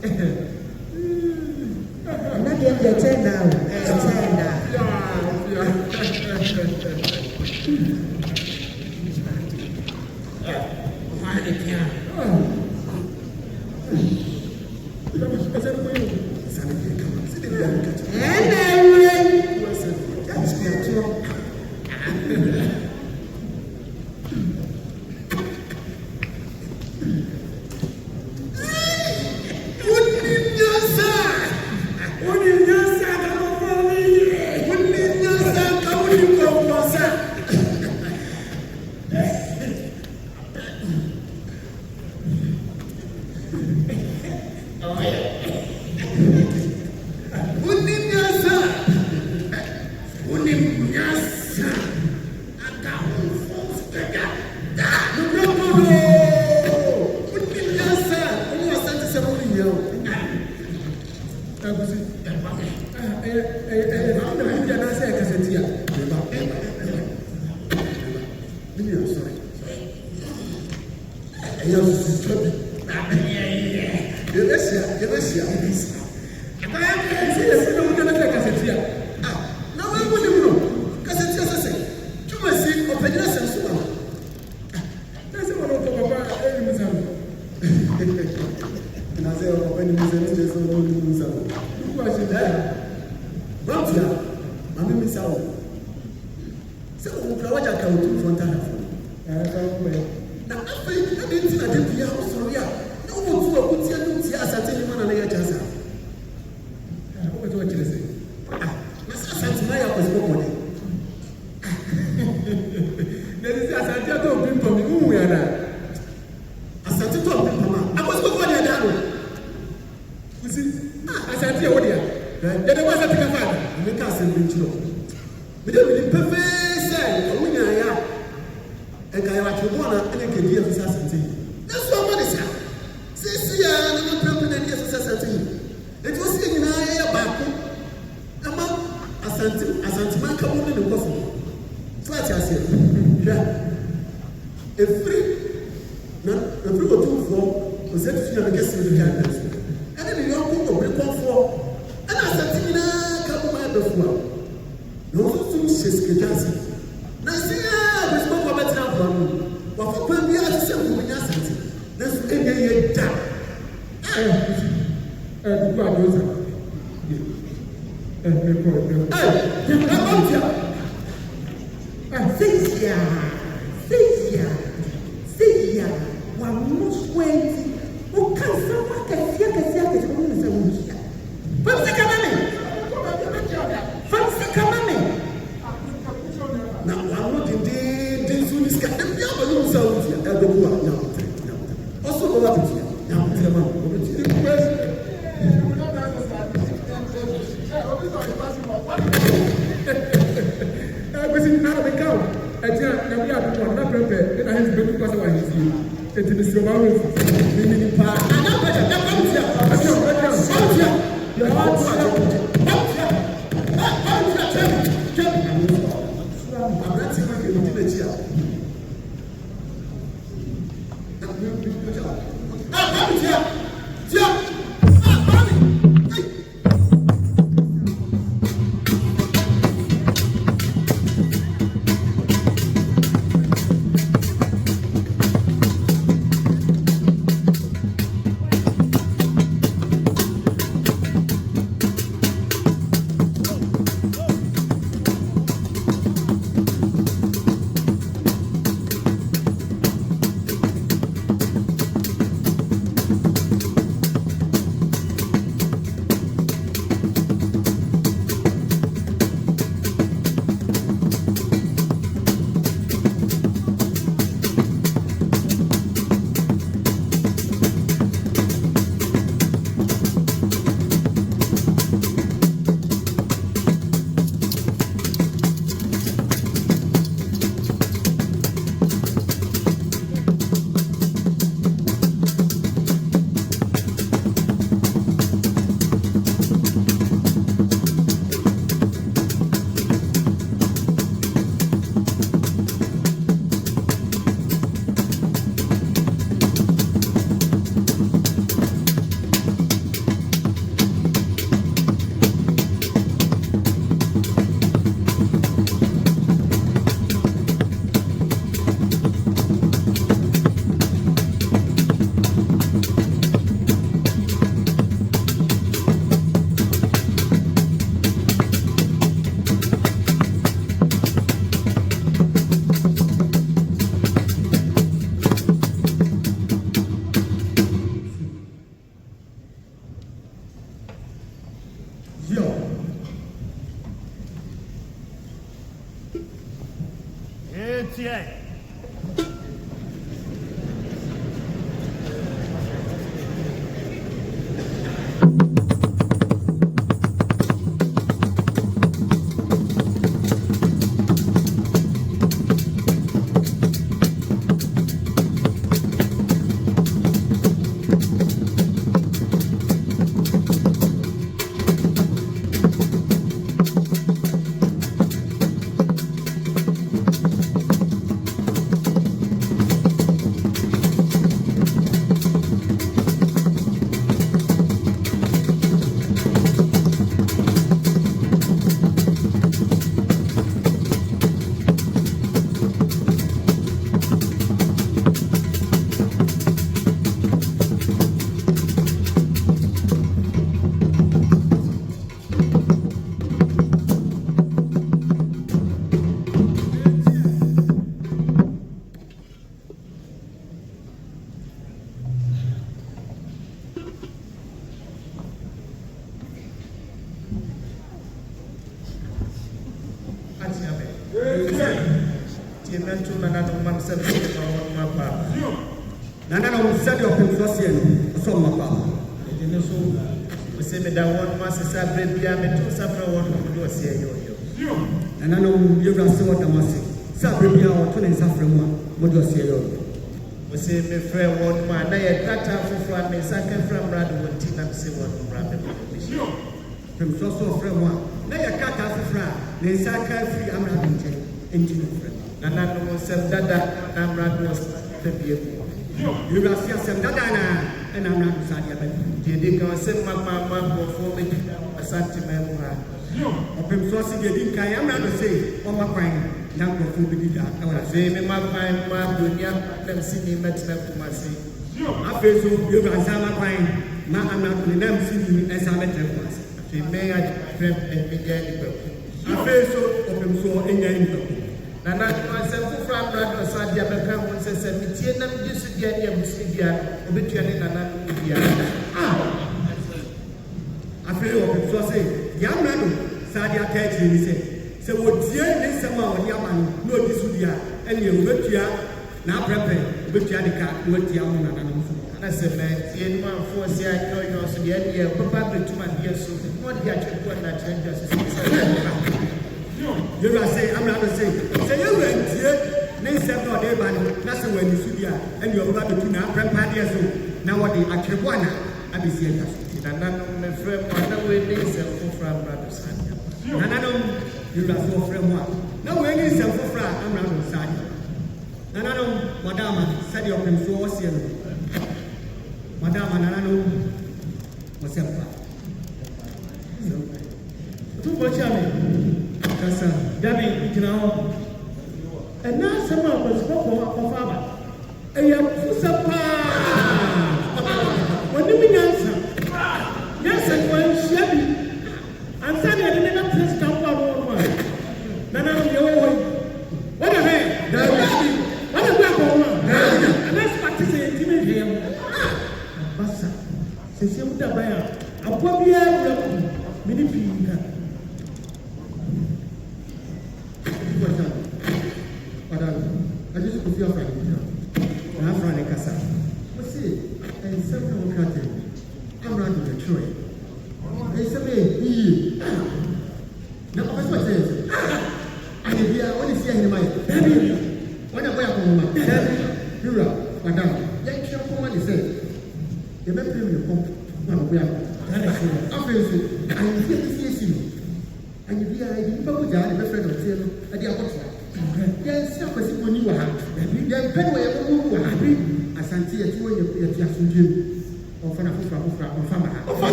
Not yet your turn now.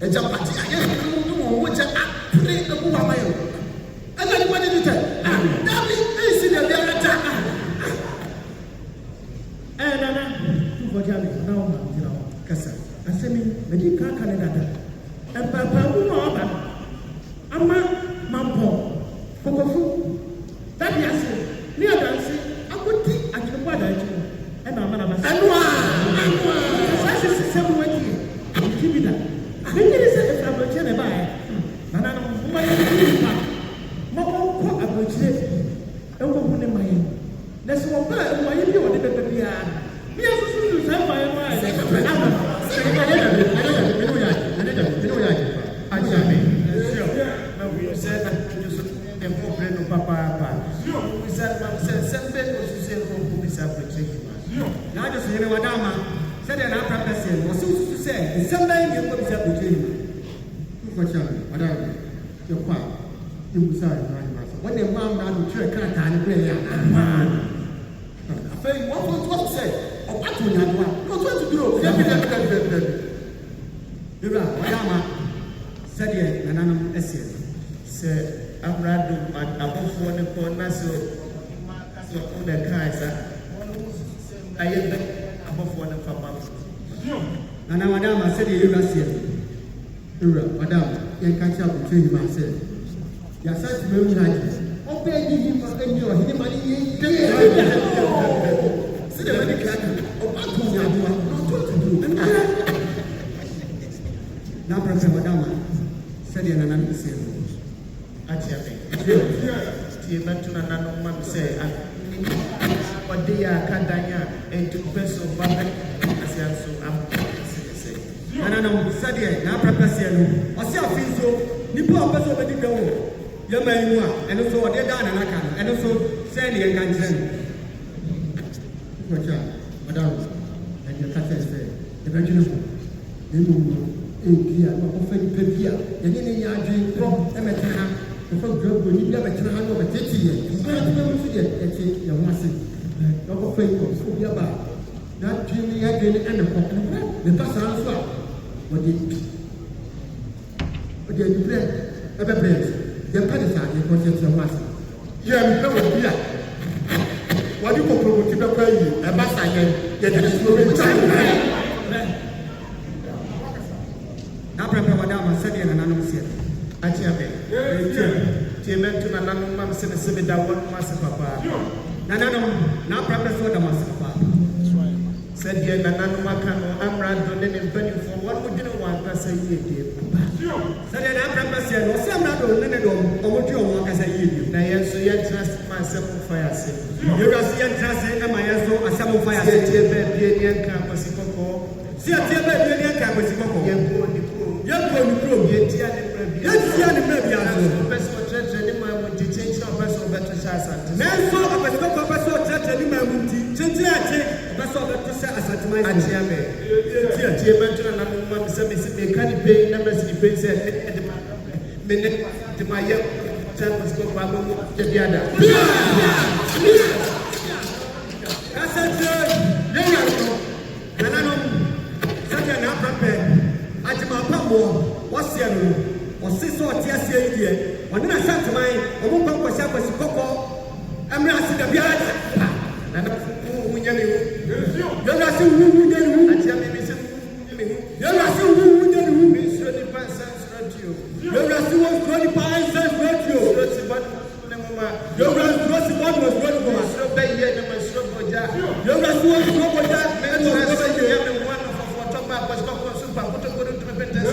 E jam party aye no wo je apre ebu wa mayo. And then what did you tell? Now we see the attack. And Nana, for Jamie, now, Cassa. I say me, medical Canada. And Papa, who are Amma, Mampo, Pocofu. That yes, near dancing, I could think I can buy that. And I'm an This is 7 weeks. Give me that. I think it is a Fabrican by Nana. Mama, I will say, and what would my end? That's what why you do it. Yes, when the mom ran to a car and play, what to say? Oh, what to do? What to do? You know, Madama said, and I'm essay. Say, I'm rather above one upon so the Kaiser. I am above one of our and now, Madame, said, you are here. Madame, you can't help between myself. You are such a very nice. Obey him for any of him money. See the money cat. Oh, what to do? Now, Professor Madama said, and I'm saying, actually, Nano man say, what they are Kandanya and to person of Baba as so I'm Nano said, now Professor, I see a fizo, Nipo person of the go. Yama, and also they done and also Sandy and Gansen. Madame, and your catcher said, the Benjamin, the moon, India, often Pepia, and any yard from Emetana, the folk drug when you never turn over 30 years. You can't remember it, you want to see. No fake of Sobiaba. That Jimmy had been an enemy, the person answer. What did you play? Ever play? The Padisa, you consent your master. Yeah, no, yeah. What do you propose to the prayer? A master again, yet it is no time. Now, Prempeh, Madame, said in an announcer. I tell me, Tiamen to Nanam, Mam, send a semi that one master papa. Nanam, now Prempeh for the master papa. Said ye Nanamacano, Amra, donating penny for what we didn't want to say, dear. Said an Prempeh said, or some rather than or what you want as I give. Now, yes, so you trust myself fire. You can see and trust it, my answer, a some fire. See a baby, campus, see a baby, campus, you're going to prove yet, the baby, best for church, and my would change your vessel better chance. Man, so a vessel church, and my would change vessel better chance at my Tiamen to another one, some can't pay numbers in the place to my young child go back to the other. That's a and I know such an Prempeh. I do my pump what's your or six or tears here. When I sat to mine, a woman was up as a cocoa. I'm not the Biada. And who you're not who you're not who is 25 cents radio. You're not 25 cents radio. You're not what was good for us. So they hear them as Roboja. You're not what that man was one of top up was not super. Put a good repentance.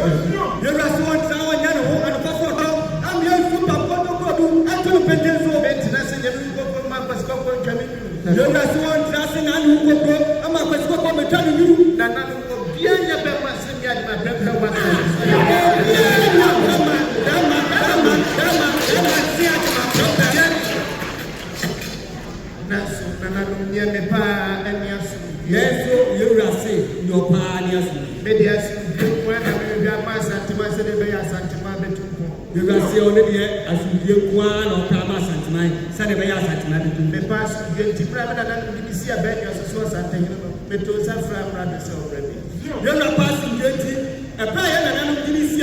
You're not one sound and a passport. I'm young super protocol. I told repentance for maintenance and every go my passport coming. You're not one dressing and who go. I'm a passport telling you that none of Bianya Pepper sing at my brother was. Yes, you are saying your pioneers. Medias, when I pass at the Santa you can see only as you one or Kama Santimai, Sanabaya Santimai, the pass get to private and see a bed as a source and take Metos and Fram Rabbits already. You're not passing guilty, a prayer and I don't see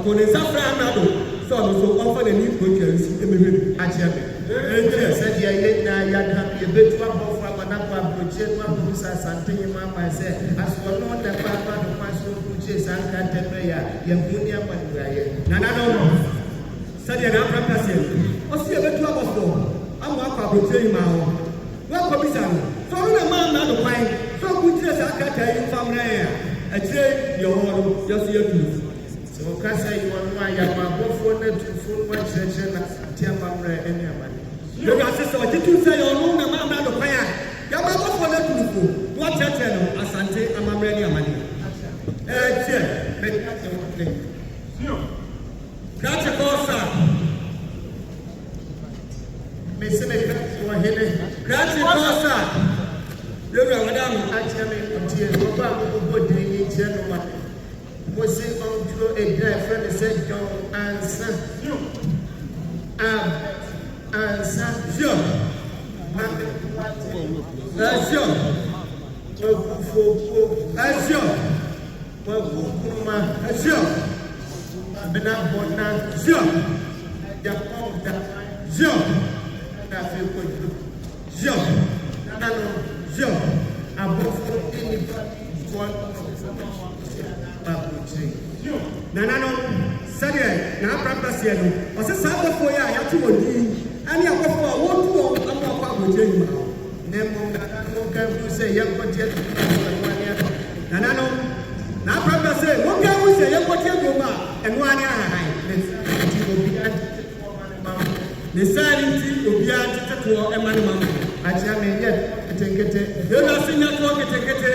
ɔtɔ ne nsa fra anado sɛ ɔno so ɔmfa n'ani nkotwa nsi ɛmɛhwɛ akyerɛ me ɛnkyerɛ sɛdeɛ yɛnya yɛaka yɛbɛtu abɔfo amanakɔ aburokye no akɔdu sɛ asantenye mu ama sɛ asoɔ no ɔda paapa no kwa so ɔkurokye saa nkatɛmɛ yɛ a yɛhu ne amanurayɛ nanano no sɛdeɛ n'aprapra seɛ ɔsi yɛbɛtu abɔfo ama akɔ aburokye yi ma hɔ wɔakɔ bisa no sɛ ɔno na maa nado kwan sɛ ɔkukyerɛ saa krataa yi mfa mmerɛ yɛ a akyire deɛ ɔwɔ no yɛso yɛturu sɛ wɔkasa yi wɔn no a yɛama abɔfoɔ no atumfoɔ no akyerɛkyerɛ na te amammerɛ ne amane yɛwura sɛ sɛ ɔgye tu sɛ yɛ ɔno na maa nado kwan a yɛama abɔfoɔ no aturufo na wɔkyerɛkyerɛ no asante amammerɛ ne amane ɛkyɛ mɛkate wɔ ne krakye kɔɔsa mese mɛkate wɔ hene krakye kɔɔsa yɛwura wɔda no akyerɛ me ntie wɔba a mobɔbɔ diri yi kyerɛ no ma Mose ɔntwerɛ ɛdina ɛfrɛ no sɛ John ansa ansa John John wakufokuo John wakukuma John benabɔna John japɔnda John nafe kɔdwo John nano John abɔfo de nipa foɔ nanano sɛdeɛ n'aprapra seɛ no ɔsɛ saa abɔfoɔ yi a yɛato wɔn din ɛne abɔfoɔ a wɔtu wɔn ama akɔ abɔgye nyima na mmom nanano ka hu sɛ yɛnkɔteɛ nanano n'aprapra sɛ wɔnka hu sɛ yɛnkɔteɛ dwom a ɛno ane ahahan ne saa ne nti obiara tetetoɔ ɛma ne ma mo akyerɛ me nyɛ ketenkete yɛwurase nyatoɔ ketekete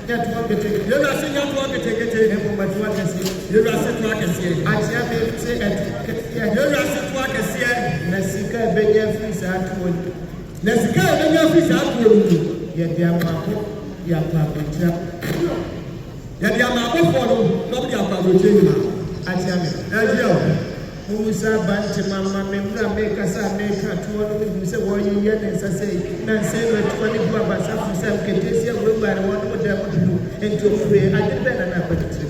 nyɛtoɔ ketekete yɛwurase nyatoɔ ketekete ɛbɔmatoɔ akɛseɛ yɛwurase toɔ akɛseɛ akyerɛ me te ɛketeɛ yɛwurase toɔ akɛseɛ na sika ɛbɛnya firi saa toɔ no na sika a ɛbɛnya firi saa toɔ no mu yɛde amaako yɛakɔ abɔkyira yɛde ama abɔfoɔ no na ɔde akɔ abɔkyira nyina akyerɛ me ɛgye o Musa bante mama memra mekasa meka toɔ no mehu sɛ wɔyeyɛ ne nsa sɛ na nsɛ watoɔ ne gu abasafo sɛ nkɛtɛsi a wɔware wɔn mo da mododo enti ofure ade bɛ na nakɔtetire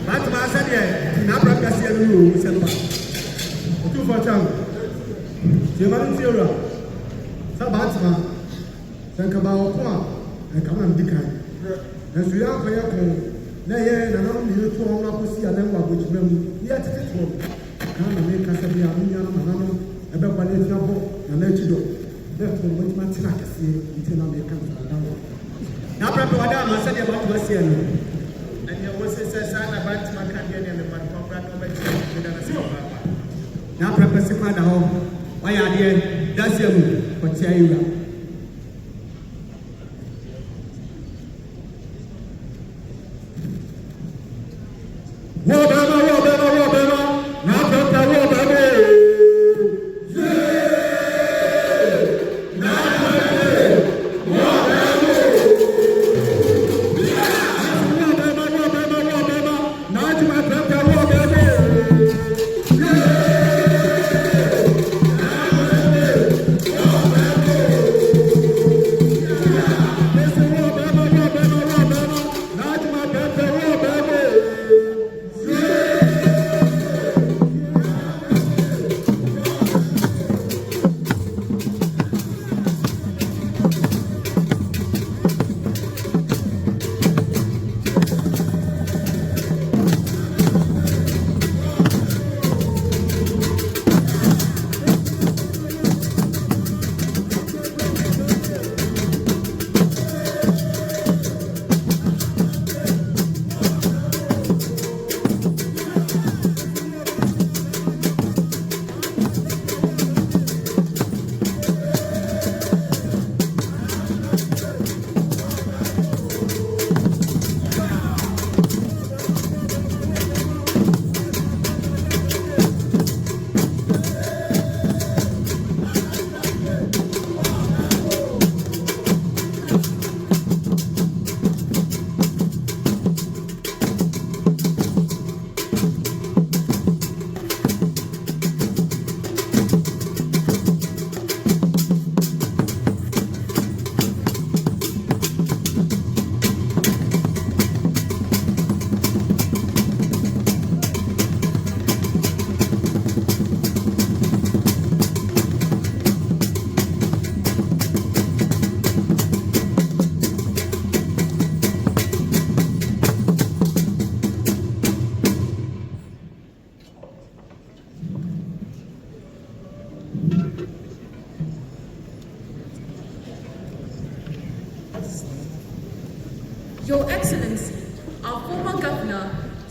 batoma sɛdeɛ n'abraka seɛ no wɔ mu sɛ mpa ɔtumfoɔ kyɛn tiɛma no tie wura sɛ batoma sɛ nka ba wɔ ko a ɛka ma mdi kan nanso yɛ akɔyɛ ko na ɛyɛ nanam ne yɛto wɔn no akɔsi a na ɛwɔ abɔkyima mu ne yɛtete toɔ kaa na meka sɛ bia menya no nananom ɛbɛba no atia hɔ na n'akyi dɔ na ɛto no matumi atena akɛseɛ nti na meka nsada wɔ n'abraka wada ama sɛdeɛ batoma seɛ no ɛneɛ wɔse sɛ saa na bantema ka deɛ ne memadepɔbra na ɔbɛkyerɛ meda no sɛ ɔbaaba n'abraka si kwa da hɔ wayɛ adeɛ daseɛ mu kɔkyea yɛwura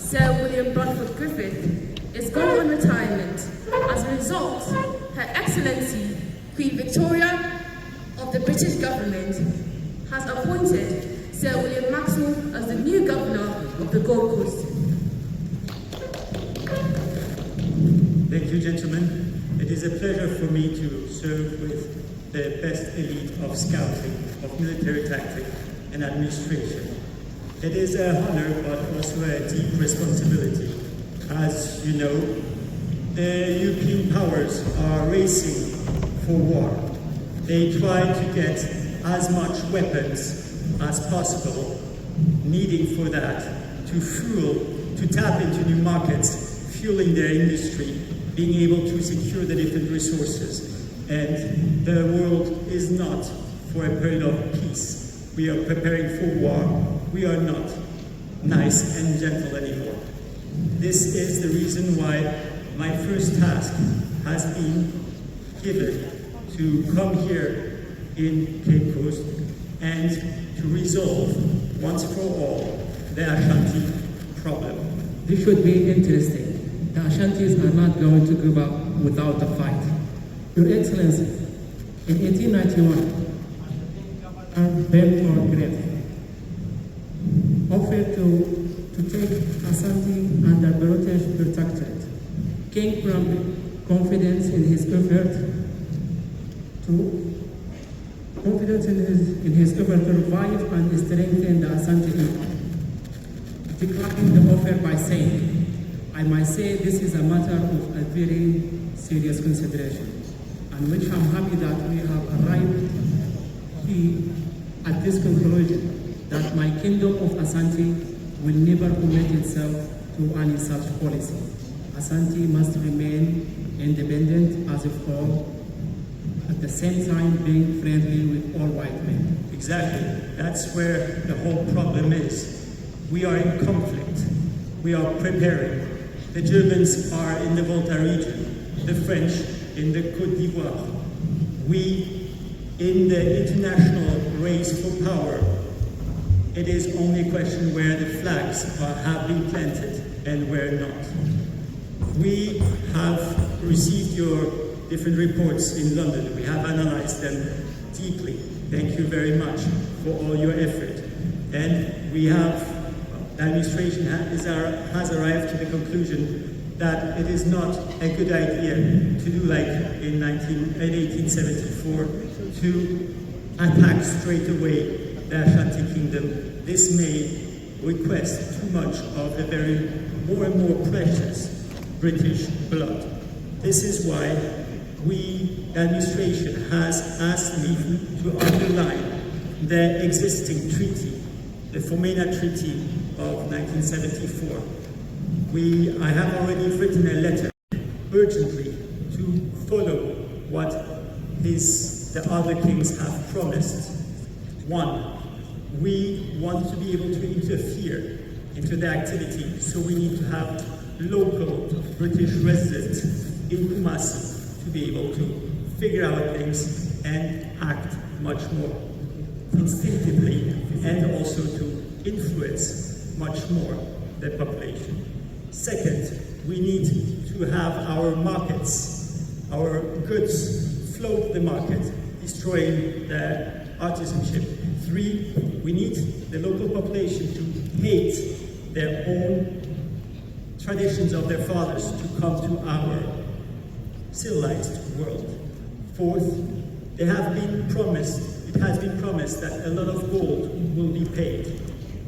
Sir William Bradford Griffith, is gone on retirement. As a result, Her Excellency Queen Victoria of the British government has appointed Sir William Maxwell as the new governor of the Gold Coast. Thank you, gentlemen. It is a pleasure for me to serve with the best elite of scouting, of military tactics and administration. It is an honor, but also a deep responsibility. As you know, the European powers are racing for war. They try to get as much weapons as possible, needing for that to tap into new markets, fueling their industry, being able to secure the different resources. And the world is not for a period of peace. We are preparing for war. We are not nice and gentle anymore. This is the reason why my first task has been given to come here in Cape Coast and to resolve once for all the Ashanti problem. This should be interesting. The Ashantis are not going to give up without a fight. Your Excellency, in 1891, Prempeh offered to take Ashanti under British protectorate. King Prempeh, confidence in his effort to revive and strengthen the Ashanti Empire, declining the offer by saying, I might say this is a matter of a very serious consideration, and which I'm happy that we have arrived at this conclusion, that my kingdom of Ashanti will never commit itself to any such policy. Ashanti must remain independent as of all, at the same time being friendly with all white men. Exactly. That's where the whole problem is. We are in conflict. We are preparing. The Germans are in the Volta region, the French in the Côte d'Ivoire. We, in the international race for power, it is only a question where the flags have been planted and where not. We have received your different reports in London. We have analyzed them deeply. Thank you very much for all your effort. And we have, the administration has arrived to the conclusion that it is not a good idea to do like in 1874, to attack straight away the Ashanti Kingdom. This may request too much of the very more and more precious British blood. This is why the administration has asked me to underline the existing treaty, the Fomena Treaty of 1974. I have already written a letter urgently to follow what the other kings have promised. One, we want to be able to interfere into the activity, so we need to have local British residents in Kumasi to be able to figure out things and act much more instinctively, and also to influence much more the population. Second, we need to have our markets, our goods float the market, destroying the artisanship. Three, we need the local population to hate their own traditions of their fathers to come to our civilized world. Fourth, it has been promised that a lot of gold will be paid.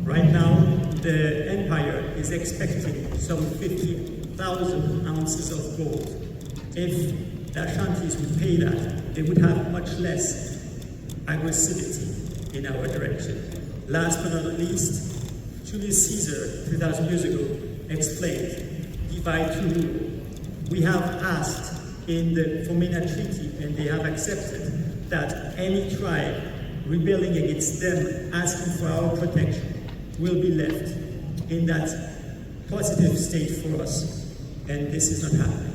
Right now, the empire is expecting some 50,000 ounces of gold. If the Ashantis would pay that, they would have much less aggressivity in our direction. Last but not least, Julius Caesar, 2,000 years ago, explained, divide to rule. We have asked in the Fomena Treaty, and they have accepted, that any tribe rebelling against them, asking for our protection, will be left in that positive state for us, and this is not happening.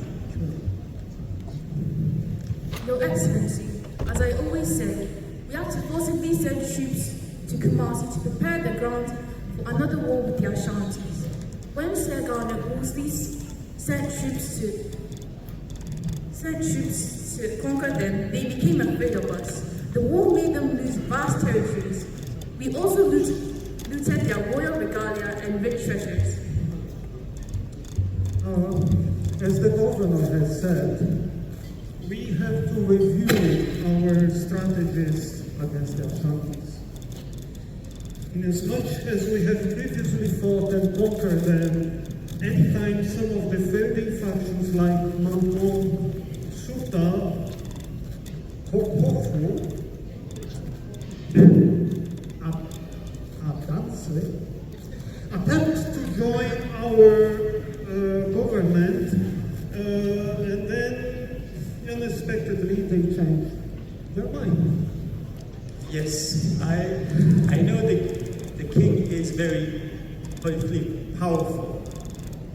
Your Excellency, as I always say, we have to forcibly send troops to Kumasi to prepare the ground for another war with the Ashantis. When Sir Garner Wolseley sent troops to conquer them, they became afraid of us. The war made them lose vast territories. We also looted their royal regalia and rich treasures. As the governor has said, we have to review our strategies against the Ashantis. Inasmuch as we have previously fought and conquered them, anytime some of the founding factions like Mambo, Suta, Hokofu, and Adanse attempt to join our government, and then unexpectedly they change their mind. Yes, I know the king is very politically powerful,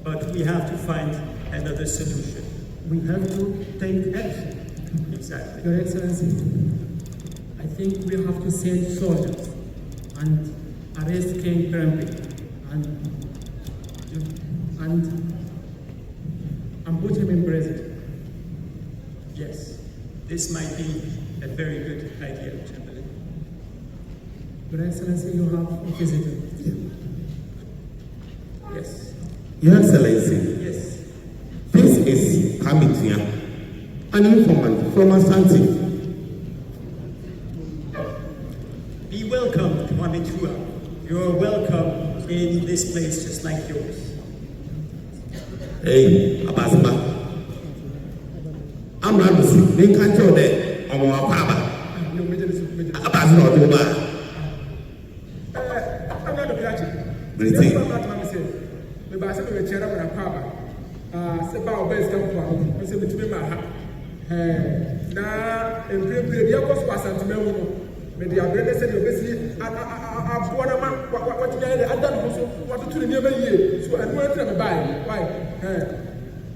but we have to find another solution. We have to take action. Exactly. Your Excellency, I think we have to send soldiers and arrest King Prempeh and put him in prison. Yes, this might be a very good idea, Chamberlain. Your Excellency, you have a visitor. Yes. Your Excellency, Yes. this is Kamitia, an informant from Asante. Be welcome, Kwame Tua. You're welcome in this place just like yours. Hey, Abasma. I'm not the sick. They can't tell that I'm a papa. Abasma or Duba. I'm not a catcher. Britain. The Bassam of a chair of a papa. Sabao best come from, was able to be my hat. Now, and Prempeh, the Aquas was at Melbourne. Maybe I better say, I've one a man, what you get, I don't know what to do near year. So I went to buy. Why?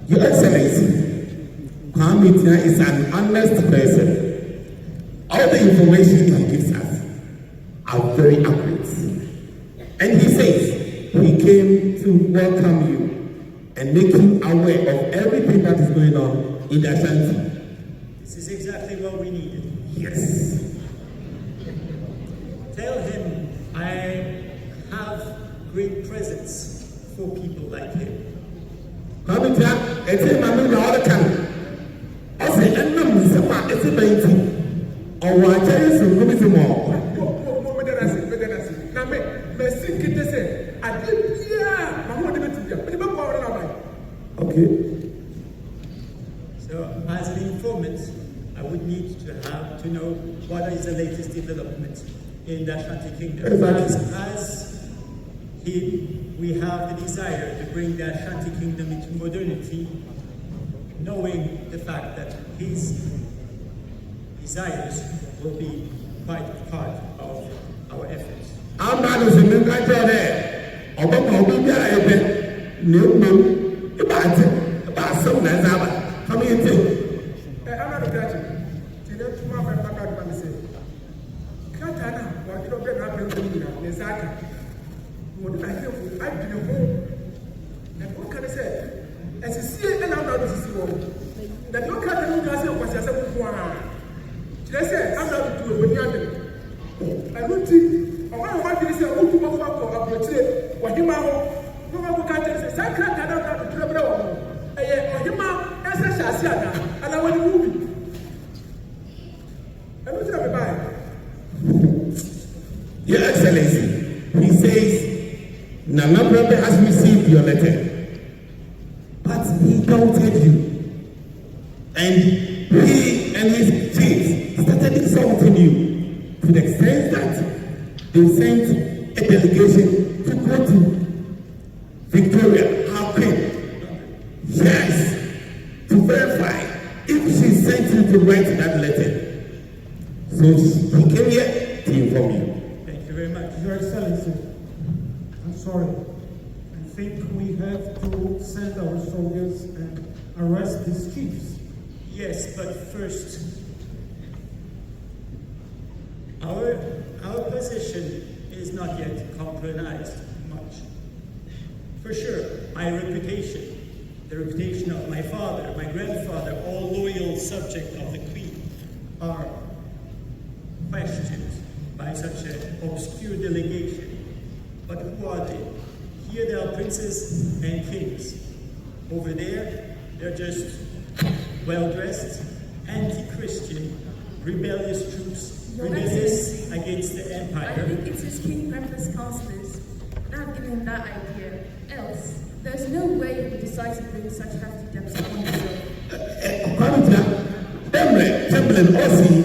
Your Excellency, Kamitia is an honest person. All the information he gives us are very accurate. And he says he came to welcome you and make you aware of everything that is going on in the Ashanti. This is exactly what we needed. Yes. Tell him I have great presents for people like him. Kamitia, it's a man who all the time. I say, and no, Mr. It's a baby. Or what I tell you, so come to more. Okay. So, as an informant, I would need to know what is the latest development in the Ashanti Kingdom. Exactly. As we have the desire to bring the Ashanti Kingdom into modernity, knowing the fact that his desires will be quite part of our efforts. I'm not as a new guy there. Although I'll be there, no, about some Nazaba. Come here, too. I'm not a graduate. See, that's my friend, my God, say. Katana, what you don't have to do now, exactly. What did I hear? I've been home. And what can I say? As you see it, and I'm not to see one. That you can't do that, was just a one. They say, I'm not to do it when you're there. I don't think, I want to say, who to walk up or approach what you know, no one can say, Sacra cannot do the problem. Or him out as a Shasiana, and I want to move it. I don't tell me by. Your Excellency, he says, Nana Prempeh has received your letter, but he doubted you. And he and his chiefs started insulting you to the extent that they sent a delegation to go to Victoria, our queen. Yes, to verify if she sent you to write that letter. So he came here to inform you. Thank you very much. Your Excellency, I'm sorry. I think we have to send our soldiers and arrest these chiefs. Yes, but first, our position is not yet compromised much. For sure, my reputation, the reputation of my father, my grandfather, all loyal subject of the Queen, are questioned by such an obscure delegation. But who are they? Here there are princes and kings. Over there, they're just well-dressed, anti-Christian, rebellious troops, rebellious against the empire. I think it is King Prempeh's counselors that have given him that idea. Else, there's no way he would decide to bring such hefty debts upon himself. Chamberlain Ossie,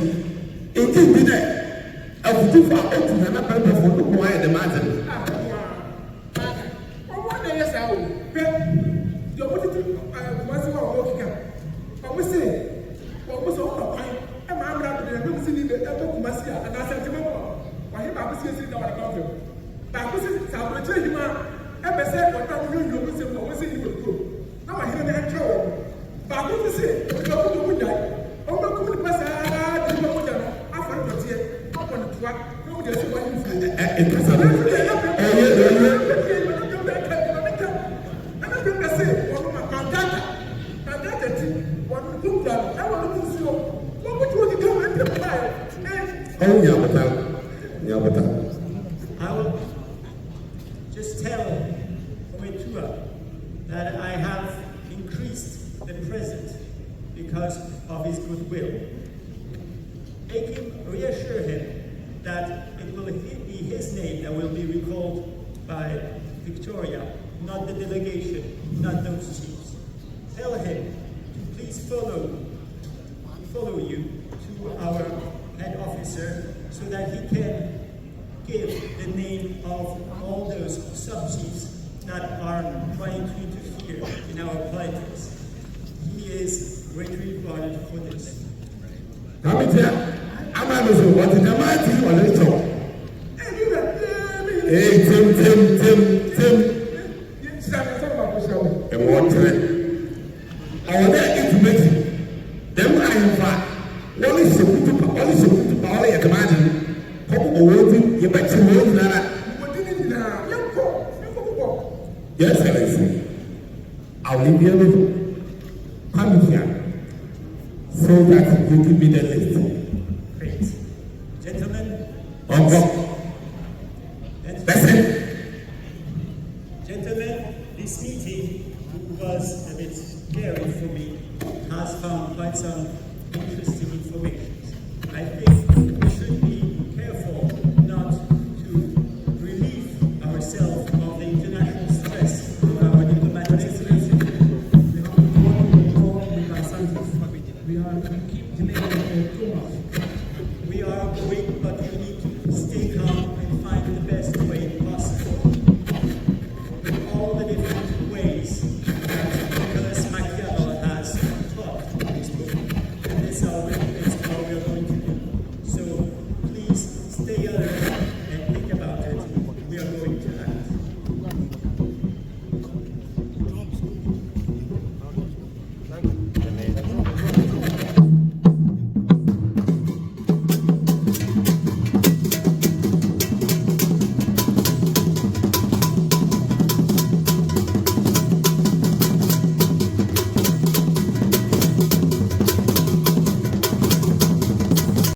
it is be there. I would do for out and not Prempeh for the quiet the mountain. I will just tell Ometua that I have increased the present because of his goodwill. Make him, reassure him that it will be his name that will be recalled by Victoria, not the delegation, not those chiefs. Tell him to please follow you to our head officer so that he can give the name of all those sub-chiefs that are trying to interfere in our politics. He is greatly rewarded for this. Yes, Excellency, I will leave here with you. Come here so that you give me the list. Great. Gentlemen, Gentlemen, this meeting was a bit scary for me, has found quite some interesting information. I think we should be careful not to relieve ourselves of the international stress of our diplomatic situation. We have to work with our scientists. We keep delaying too much. We are going, but we need to stay calm and find the best way possible. In all the different ways that Nicholas Machiavelli has taught in his book, and this is how we are going to do. So please stay alert.